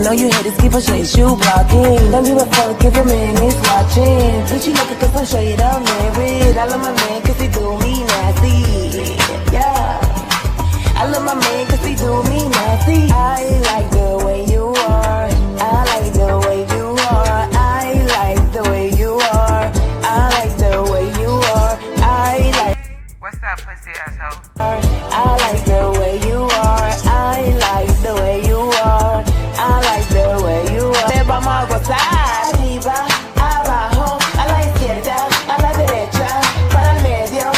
know you haters keep on shit you blocking. Don't give a fuck if your man is watching. Bitch, you looking cause I'm straight up married. I love my man cause he do me nasty. Yeah. I love my man cause he do me nasty. I like the way you are. I like the way you are. I like the way you are. I like the way you are. I like. What's up, pussy asshole? I like the way you are. I like the way you are. I like the way you are. Te vamos a gozar. Arriba, abajo, a la izquierda, a la derecha, para el medio.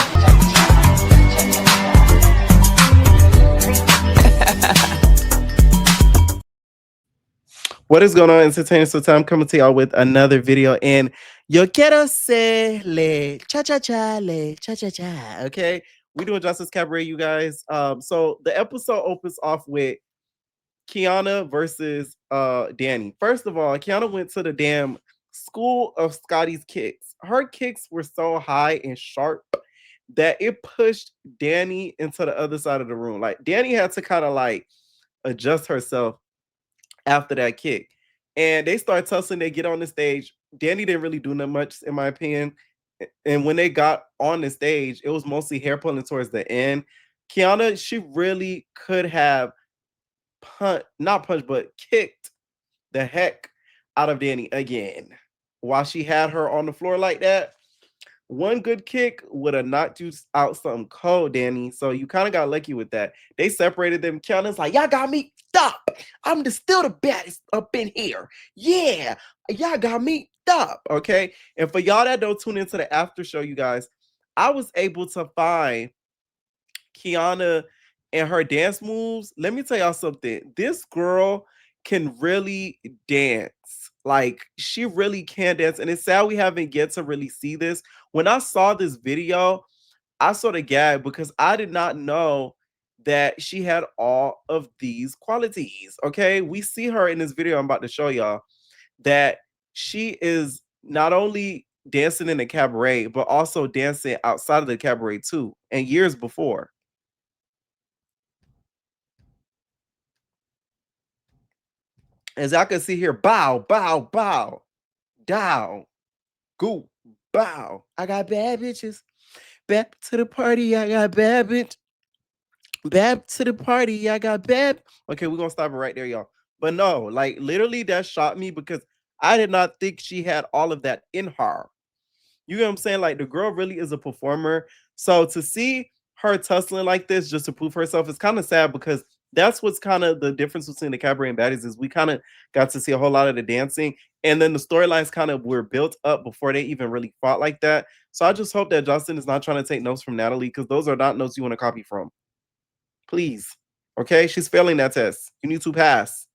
What is going on, entertainers? So I'm coming to y'all with another video, and yo quiero se le cha cha cha le cha cha cha. Okay, we doing Justice Cabaret, you guys. So the episode opens off with Kiana versus Danny. First of all, Kiana went to the damn school of Scotty's kicks. Her kicks were so high and sharp that it pushed Danny into the other side of the room. Like Danny had to kind of like adjust herself after that kick. And they start tussling, they get on the stage. Danny didn't really do that much, in my opinion. And when they got on the stage, it was mostly hair pulling towards the end. Kiana, she really could have not punched, but kicked the heck out of Danny again. While she had her on the floor like that, one good kick would have knocked you out something cold, Danny. So you kind of got lucky with that. They separated them. Kiana's like, y'all got me. Stop. I'm still the baddest up in here. Yeah. Y'all got me. Stop. Okay. And for y'all that don't tune into the after show, you guys, I was able to find Kiana and her dance moves. Let me tell y'all something. This girl can really dance. Like, she really can dance. And it's sad we haven't get to really see this. When I saw this video, I sort of gagged because I did not know that she had all of these qualities. Okay. We see her in this video I'm about to show y'all that she is not only dancing in the cabaret, but also dancing outside of the cabaret too, and years before. As I can see here, bow, bow, bow, down, go, bow. I got bad bitches. Back to the party, I got bad bitch. Back to the party, I got bad. Okay, we're gonna stop it right there, y'all. But no, like literally that shocked me because I did not think she had all of that in her. You know what I'm saying? Like the girl really is a performer. So to see her tussling like this just to prove herself is kind of sad because that's what's kind of the difference between the cabaret and baddies is we kind of got to see a whole lot of the dancing, and then the storylines kind of were built up before they even really fought like that. So I just hope that Justin is not trying to take notes from Natalie because those are not notes you want to copy from. Please. Okay, she's failing that test. You need to pass.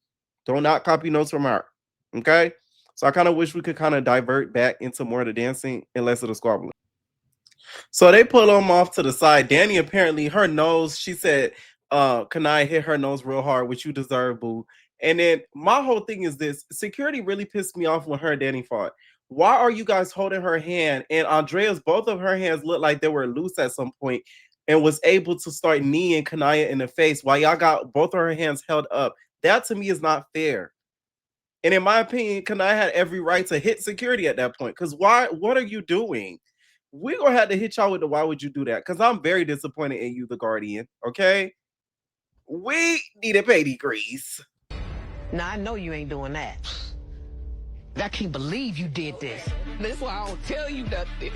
Do not copy notes from her. Okay. So I kind of wish we could kind of divert back into more of the dancing and less of the squabbling. So they pull them off to the side. Danny apparently, her nose, she said, Kanai hit her nose real hard, which you deserve, boo. And then my whole thing is this. Security really pissed me off when her and Danny fought. Why are you guys holding her hand? And Andrea's, both of her hands looked like they were loose at some point and was able to start kneeing Kanaya in the face while y'all got both of her hands held up. That to me is not fair. And in my opinion, Kanaya had every right to hit security at that point. Because why? What are you doing? We're going to have to hit y'all with the why would you do that? Because I'm very disappointed in you, the Guardian. Okay? We need to pay degrees. Now, I know you ain't doing that. I can't believe you did this. That's why I don't tell you nothing.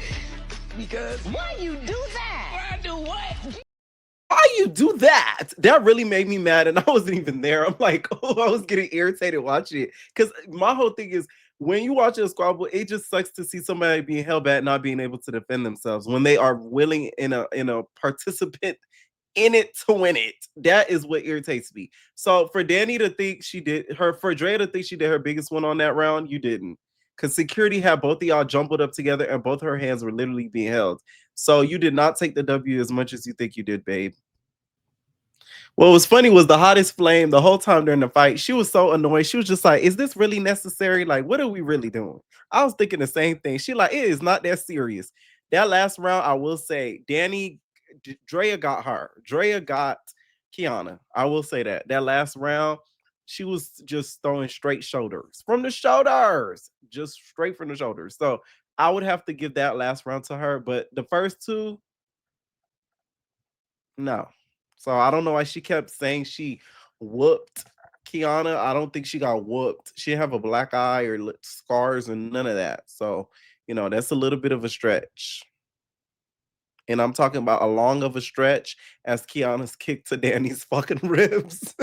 Because Why you do that? why I do what? Why you do that? That really made me mad, and I wasn't even there. I'm like, oh, I was getting irritated watching it. Because my whole thing is, when you watch a squabble, it just sucks to see somebody being held back, not being able to defend themselves when they are willing in a participant in it to win it. That is what irritates me. So for Danny to think she did her, for Drea to think she did her biggest one on that round, you didn't. Because security had both of y'all jumbled up together and both her hands were literally being held. So you did not take the W as much as you think you did, babe. What was funny was the hottest flame the whole time during the fight. She was so annoyed. She was just like, is this really necessary? Like, what are we really doing? I was thinking the same thing. She like, it is not that serious. That last round, I will say, Drea got her. Drea got Kiana. I will say that. That last round, she was just throwing straight shoulders from the shoulders, just straight from the shoulders. So I would have to give that last round to her, but the first two, no. So I don't know why she kept saying she whooped Kiana. I don't think she got whooped. She didn't have a black eye or scars and none of that. So, that's a little bit of a stretch. And I'm talking about a long of a stretch as Kiana's kick to Danny's fucking ribs.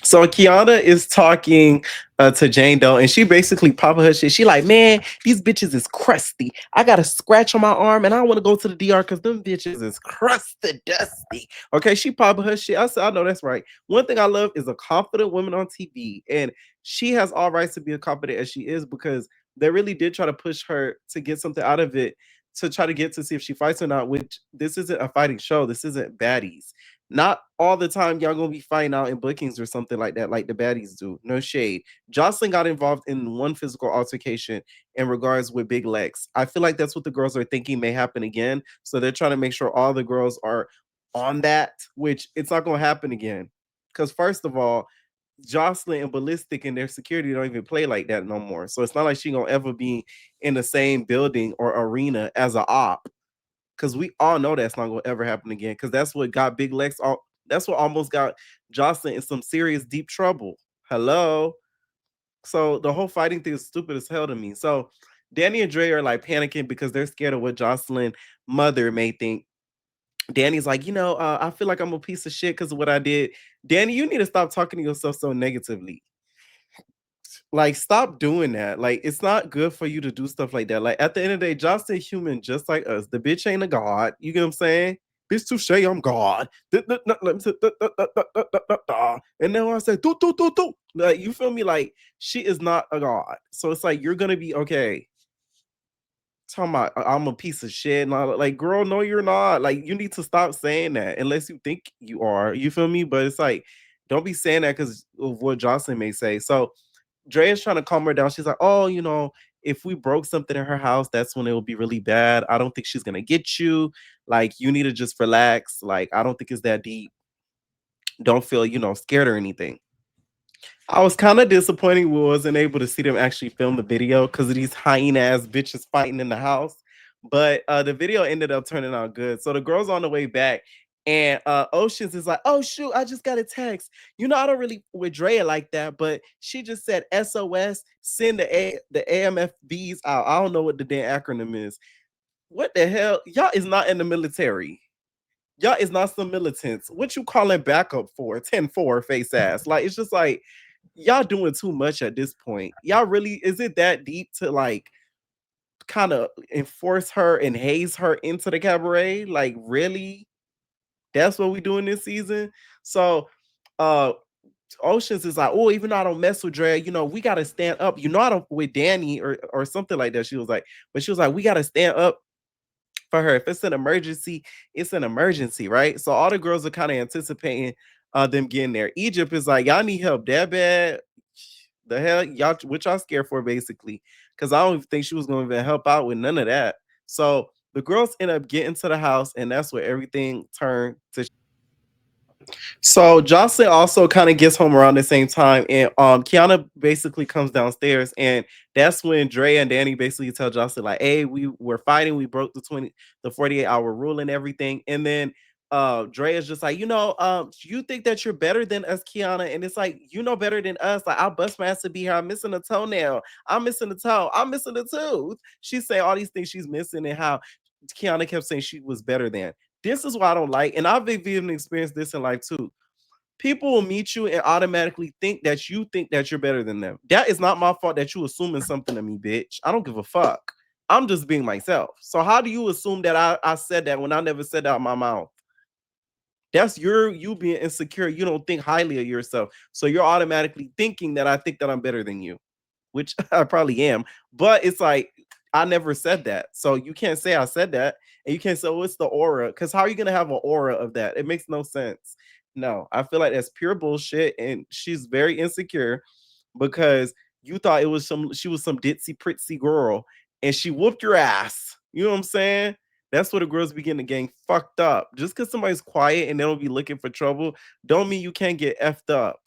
So Kiana is talking to Jane Doe, and she basically popping her shit. She like, man, these bitches is crusty. I got a scratch on my arm, and I want to go to the DR because them bitches is crusted, dusty. Okay, she popping her shit. I said, I know that's right. One thing I love is a confident woman on TV, and she has all rights to be as confident as she is because they really did try to push her to get something out of it to try to get to see if she fights or not. Which this isn't a fighting show. This isn't baddies. Not all the time y'all gonna be fighting out in bookings or something like that, like the baddies do. No shade. Joseline got involved in one physical altercation in regards with Big Lex. I feel like that's what the girls are thinking may happen again. So they're trying to make sure all the girls are on that, which it's not gonna happen again. Because first of all, Joseline and Ballistic and their security don't even play like that no more. So it's not like she gonna ever be in the same building or arena as a op, because we all know that's not gonna ever happen again. Because that's what got Big Lex. That's what almost got Joseline in some serious deep trouble. Hello. So the whole fighting thing is stupid as hell to me. So Danny and Dre are like panicking because they're scared of what Joseline mother may think. Danny's like, I feel like I'm a piece of shit because of what I did. Danny, you need to stop talking to yourself so negatively. Like, stop doing that. Like, it's not good for you to do stuff like that. Like, at the end of the day, Josh is human just like us. The bitch ain't a god. You get what I'm saying? Bitch, touche, I'm God. And then I say, do. Like, you feel me? Like, she is not a god. So it's like, you're going to be okay. Talking about, I'm a piece of shit. And all, like, girl, no, you're not. Like, you need to stop saying that unless you think you are. You feel me? But it's like, don't be saying that because of what Jocelyn may say. So, Dre is trying to calm her down. She's like, oh, if we broke something in her house, that's when it will be really bad. I don't think she's gonna get you. Like, you need to just relax. Like, I don't think it's that deep. Don't feel, scared or anything. I was kind of disappointed we wasn't able to see them actually film the video because of these hyena ass bitches fighting in the house. But the video ended up turning out good. So the girl's on the way back, and Oceans is like, "Oh shoot, I just got a text. I don't really with Drea like that, but she just said SOS, send the AMFBs out. I don't know what the damn acronym is. What the hell? Y'all is not in the military. Y'all is not some militants. What you calling backup for? 10-4 face ass. Like, it's just like y'all doing too much at this point. Y'all really, is it that deep to like kind of enforce her and haze her into the cabaret? Like, really? That's what we doing this season? So uh Oceans is like, oh, even though I don't mess with Dre, we gotta stand up. I don't with Danny or something like that. She was like, but she was like, we gotta stand up for her. If it's an emergency, it's an emergency, right? So all the girls are kind of anticipating them getting there. Egypt is like, y'all need help that bad. The hell, y'all, what y'all scared for, basically? Because I don't even think she was going to even help out with none of that. So the girls end up getting to the house, and that's where everything turned to. So Jocelyn also kind of gets home around the same time, and Kiana basically comes downstairs, and that's when Dre and Danny basically tell Jocelyn like, "Hey, we were fighting, we broke the 48-hour rule and everything," and then Dre is just like, you think that you're better than us, Kiana, and it's like, better than us. Like, I'll bust my ass to be here. I'm missing a toenail. I'm missing a toe. I'm missing a tooth. She's saying all these things she's missing, and how Kiana kept saying she was better than. This is what I don't like, and I've even experienced this in life too. People will meet you and automatically think that you're better than them. That is not my fault that you assuming something of me, bitch. I don't give a fuck. I'm just being myself. So how do you assume that I said that when I never said that out of my mouth? That's you being insecure. You don't think highly of yourself. So you're automatically thinking that I think that I'm better than you, which I probably am. But it's like, I never said that. So you can't say I said that. And you can't say, oh, it's the aura. Because how are you going to have an aura of that? It makes no sense. No, I feel like that's pure bullshit. And she's very insecure because you thought she was some ditzy pritzy girl and she whooped your ass. You know what I'm saying? That's where the girls begin to getting fucked up. Just because somebody's quiet and they don't be looking for trouble, don't mean you can't get effed up.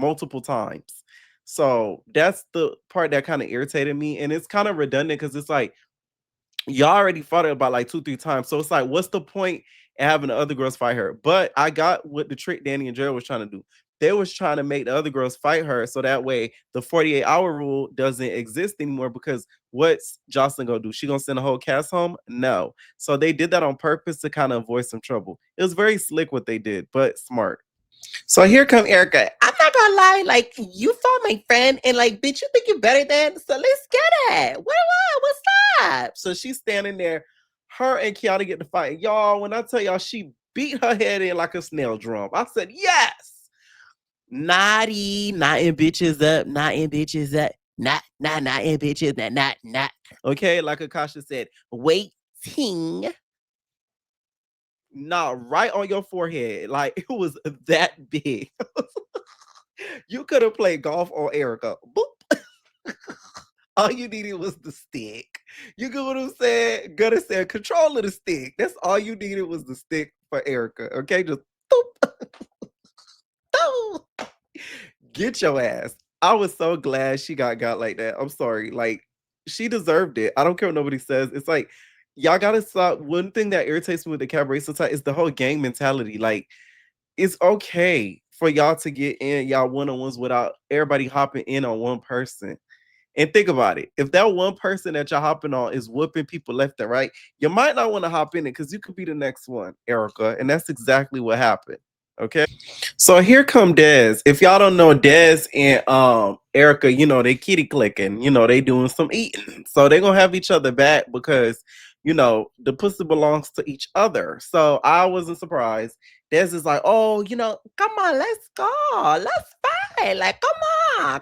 multiple times. So that's the part that kind of irritated me. And it's kind of redundant because it's like y'all already fought it about like 2, 3 times. So it's like, what's the point in having the other girls fight her? But I got what the trick Danny and Gerald was trying to do. They was trying to make the other girls fight her so that way the 48-hour rule doesn't exist anymore. Because what's Joseline gonna do? She gonna send the whole cast home? No. So they did that on purpose to kind of avoid some trouble. It was very slick what they did, but smart. So here come Erica. I'm not gonna lie, like you fought my friend, and like, bitch, you think you're better than? So let's get it. What's up? So she's standing there. Her and Kiana get to fight. Y'all, when I tell y'all, she beat her head in like a snail drum. I said, yes. Naughty, knotting bitches up, knotting bitches up, knotting bitches, not. Okay, like Akasha said, waiting. Nah, right on your forehead. Like it was that big. You could have played golf on Erica. Boop. All you needed was the stick. You get what I'm saying? Gonna say control of the stick. That's all you needed was the stick for Erica. Okay, just boop. Boop. Get your ass. I was so glad she got like that. I'm sorry. Like she deserved it. I don't care what nobody says. It's like y'all gotta stop. One thing that irritates me with the cabaret sometimes is the whole gang mentality. Like it's okay for y'all to get in y'all one-on-ones without everybody hopping in on one person. And think about it. If that one person that you're hopping on is whooping people left and right, you might not want to hop in it because you could be the next one, Erica. And that's exactly what happened. Okay. So here come Dez. If y'all don't know, Dez and Erica, they kitty clicking, they doing some eating. So they're gonna have each other back because the pussy belongs to each other. So I wasn't surprised. Dez is like, oh, come on, let's go. Let's fight. Like, come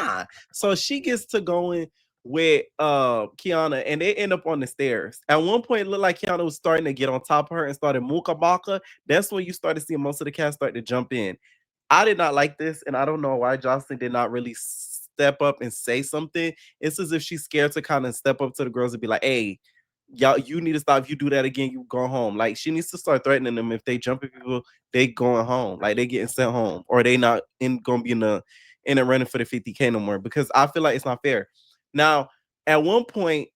on. So she gets to going with Kiana and they end up on the stairs. At one point, it looked like Kiana was starting to get on top of her and started muka baka. That's when you started seeing most of the cast start to jump in. I did not like this, and I don't know why Joseline did not really step up and say something. It's as if she's scared to kind of step up to the girls and be like, hey, y'all, you need to stop. If you do that again, you go home. Like she needs to start threatening them. If they jump at people, they going home. Like they getting sent home. Or they not gonna be in the running for the 50K no more. Because I feel like it's not fair. Now, at one point,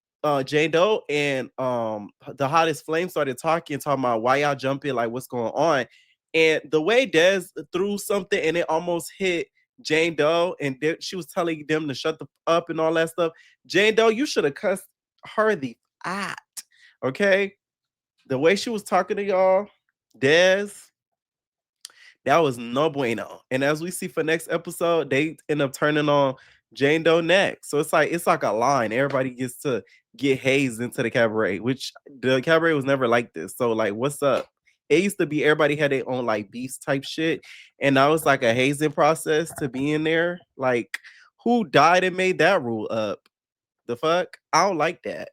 J Doe and the hottest flame started talking about why y'all jumping, like what's going on. And the way Dez threw something and it almost hit Jane Doe, and she was telling them to shut the up and all that stuff. Jane Doe, you should have cussed her the out. Okay, the way she was talking to y'all, Dez, that was no bueno. And as we see for next episode, they end up turning on Jane Doe next. So it's like a line. Everybody gets to get hazed into the cabaret, which the cabaret was never like this. So like, what's up? It used to be everybody had their own like beast type shit, and now it's like a hazing process to be in there. Like, who died and made that rule up? The fuck? I don't like that.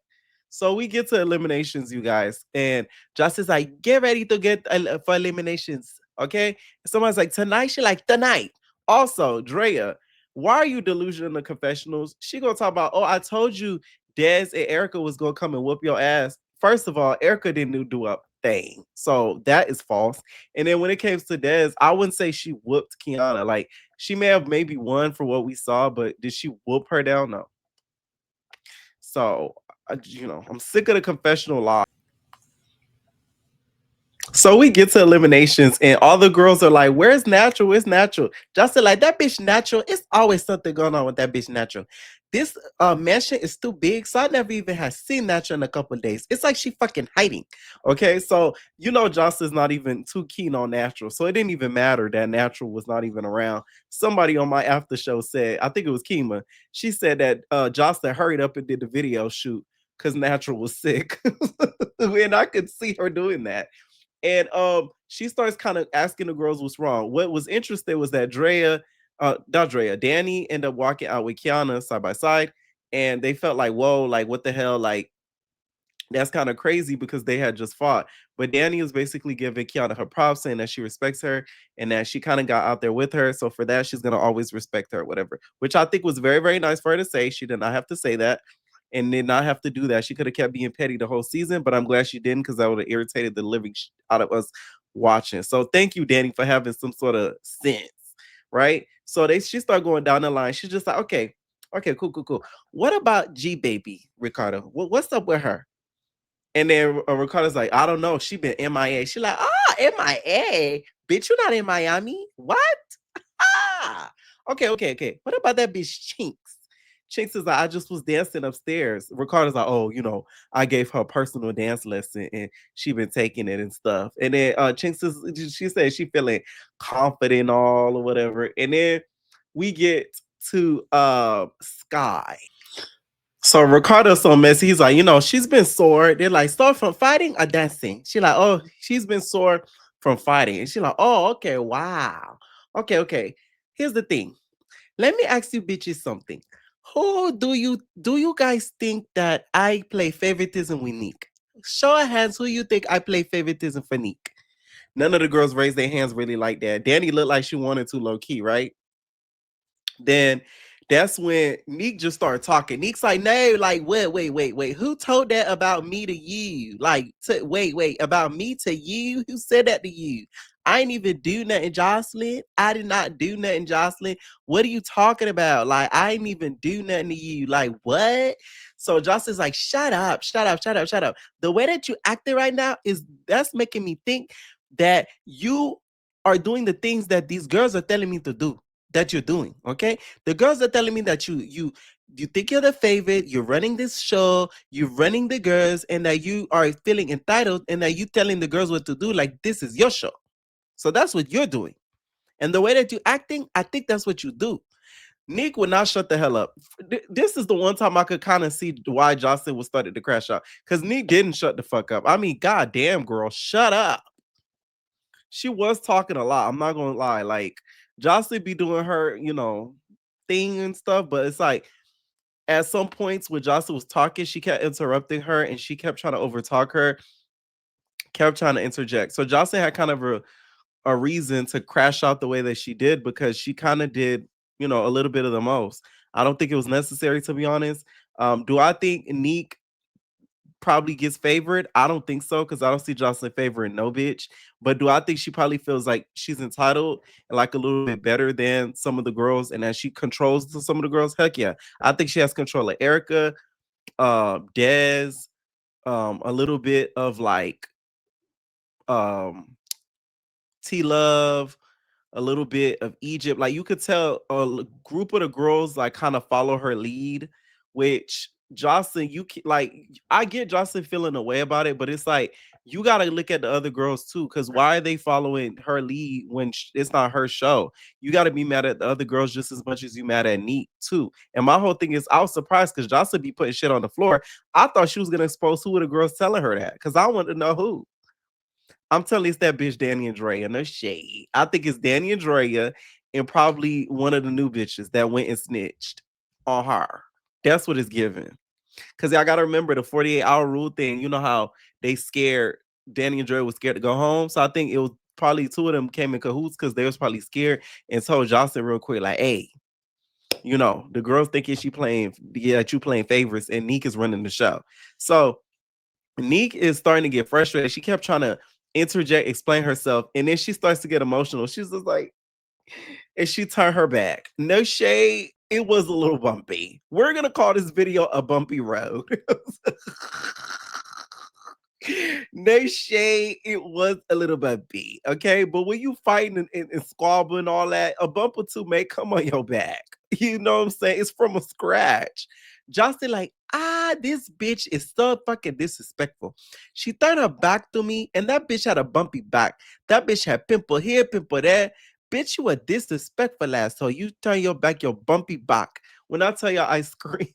So we get to eliminations, you guys, and Josh is like, get ready to get for eliminations, okay? Someone's like, tonight. She like, tonight. Also, Drea, why are you delusional in the confessionals? She gonna talk about, oh, I told you Dez and Erica was gonna come and whoop your ass. First of all, Erica didn't do a thing, so that is false. And then when it came to Dez, I wouldn't say she whooped Kiana. Like she may have maybe won for what we saw, but did she whoop her down? No. So, I'm sick of the confessional lie. So we get to eliminations, and all the girls are like, "Where's natural? Where's natural?" Justin like, "That bitch natural. It's always something going on with that bitch natural. This mansion is too big, so I never even have seen natural in a couple of days. It's like she fucking hiding." Okay, so Justin's not even too keen on natural, so it didn't even matter that natural was not even around. Somebody on my after show said, I think it was Kima. She said that Jocelyn hurried up and did the video shoot because natural was sick, and I could see her doing that. And she starts kind of asking the girls what's wrong. What was interesting was that not Drea, Danny ended up walking out with Kiana side by side, and they felt like, whoa, like what the hell, like that's kind of crazy because they had just fought. But Danny was basically giving Kiana her props, saying that she respects her and that she kind of got out there with her. So for that, she's gonna always respect her, whatever. Which I think was very, very nice for her to say. She did not have to say that and did not have to do that. She could have kept being petty the whole season, but I'm glad she didn't because that would have irritated the living out of us watching. So thank you, Danny, for having some sort of sense. right? So she start going down the line. She's just like, okay, okay, cool, cool, cool. What about G baby, Ricardo? What's up with her? And then Ricardo's like, I don't know. She been MIA. She like, MIA? Bitch, you not in Miami? What? Ah. Okay, okay, okay. What about that bitch Chinks? Chinks is like, I just was dancing upstairs. Ricardo's like, oh, I gave her a personal dance lesson and she been taking it and stuff. And then Chinks she said she feeling confident all or whatever. And then we get to Sky. So Ricardo's so messy. He's like, she's been sore. They're like, sore from fighting or dancing? She like, oh, she's been sore from fighting. And she like, oh, okay, wow. Okay, okay. Here's the thing. Let me ask you bitches something. Who do you guys think that I play favoritism with Nick? Show of hands, who you think I play favoritism for Nick? None of the girls raised their hands really like that. Danny looked like she wanted to low key, right? Then that's when Neek just started talking. Neek's like, no, like, wait. Who told that about me to you? Like, wait, about me to you? Who said that to you? I ain't even do nothing, Joseline. I did not do nothing, Joseline. What are you talking about? Like, I ain't even do nothing to you. Like, what? So Joseline's like, shut up. The way that you acting right now that's making me think that you are doing the things that these girls are telling me to do that you're doing, okay? The girls are telling me that you think you're the favorite, you're running this show, you're running the girls, and that you are feeling entitled, and that you telling the girls what to do, like this is your show. So that's what you're doing. And the way that you're acting, I think that's what you do. Nick would not shut the hell up. This is the one time I could kind of see why Jocelyn was started to crash out. Because Nick didn't shut the fuck up. I mean, goddamn, girl, shut up. She was talking a lot. I'm not gonna lie. Like, Jocelyn be doing her, thing and stuff, but it's like at some points when Jocelyn was talking, she kept interrupting her and she kept trying to overtalk her, kept trying to interject. So Jocelyn had kind of a reason to crash out the way that she did because she kind of did, a little bit of the most. I don't think it was necessary, to be honest. Do I think Neek probably gets favored? I don't think so because I don't see Jocelyn favoring no bitch. But do I think she probably feels like she's entitled and like a little bit better than some of the girls and that she controls some of the girls? Heck yeah. I think she has control of Erica, Dez, a little bit of like um T Love, a little bit of Egypt. Like you could tell group of the girls like kind of follow her lead, which Jocelyn, like I get Jocelyn feeling a way about it, but it's like you got to look at the other girls too, because why are they following her lead when it's not her show? You got to be mad at the other girls just as much as you mad at Neat too. And my whole thing is, I was surprised because Jocelyn be putting shit on the floor. I thought she was gonna expose who were the girls telling her that, because I wanted to know who. I'm telling you, it's that bitch Danny and Drea. No shade. I think it's Danny and Drea and probably one of the new bitches that went and snitched on her. That's what it's giving. Because y'all got to remember the 48-hour rule thing. You know how they scared, Danny and Drea was scared to go home. So I think it was probably two of them came in cahoots because they was probably scared and told Johnson real quick, like, hey, the girls thinking that you playing favorites and Neek is running the show. So Neek is starting to get frustrated. She kept trying to interject, explain herself, and then she starts to get emotional. She's just like, and she turned her back. No shade. It was a little bumpy. We're gonna call this video a bumpy road. No shade. It was a little bumpy. Okay, but when you fighting and squabbling and all that, a bump or two may come on your back. You know what I'm saying? It's from a scratch. Justin, like, this bitch is so fucking disrespectful. She turned her back to me, and that bitch had a bumpy back. That bitch had pimple here, pimple there. Bitch, you were disrespectful ass. So you turn your back, your bumpy back. When I tell you I scream,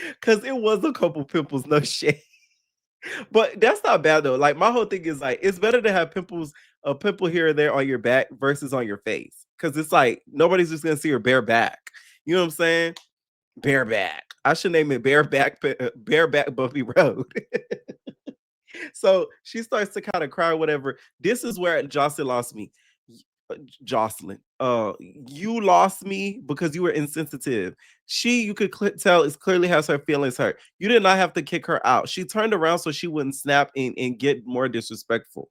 because it was a couple pimples, no shade. But that's not bad though. Like my whole thing is like it's better to have pimples, a pimple here or there on your back versus on your face. Cause it's like nobody's just gonna see your bare back. You know what I'm saying? Bareback. I should name it Bareback Bumpy Road. So she starts to kind of cry, whatever. This is where Jocelyn lost me. Jocelyn, you lost me because you were insensitive. You could tell, is clearly has her feelings hurt. You did not have to kick her out. She turned around so she wouldn't snap and get more disrespectful.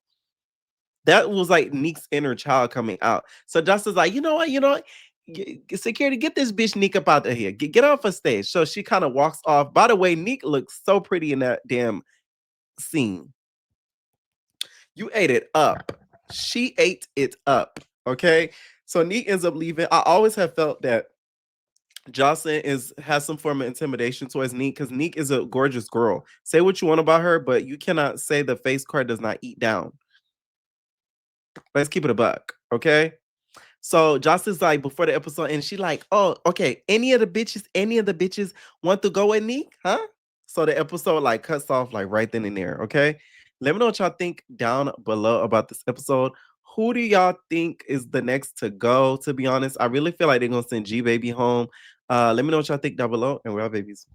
That was like Neek's inner child coming out. So Justin's like, you know what? Security, get this bitch Neek up out of here. Get off a stage. So she kind of walks off. By the way, Neek looks so pretty in that damn scene. You ate it up. She ate it up. Okay. So Neek ends up leaving. I always have felt that Joseline has some form of intimidation towards Neek because Neek is a gorgeous girl. Say what you want about her, but you cannot say the face card does not eat down. Let's keep it a buck, okay? So Joseline's like before the episode, and she like, oh, okay. Any of the bitches want to go with Neek, huh? So the episode like cuts off like right then and there, okay? Let me know what y'all think down below about this episode. Who do y'all think is the next to go? To be honest, I really feel like they're gonna send G Baby home. Let me know what y'all think down below, and we're all babies.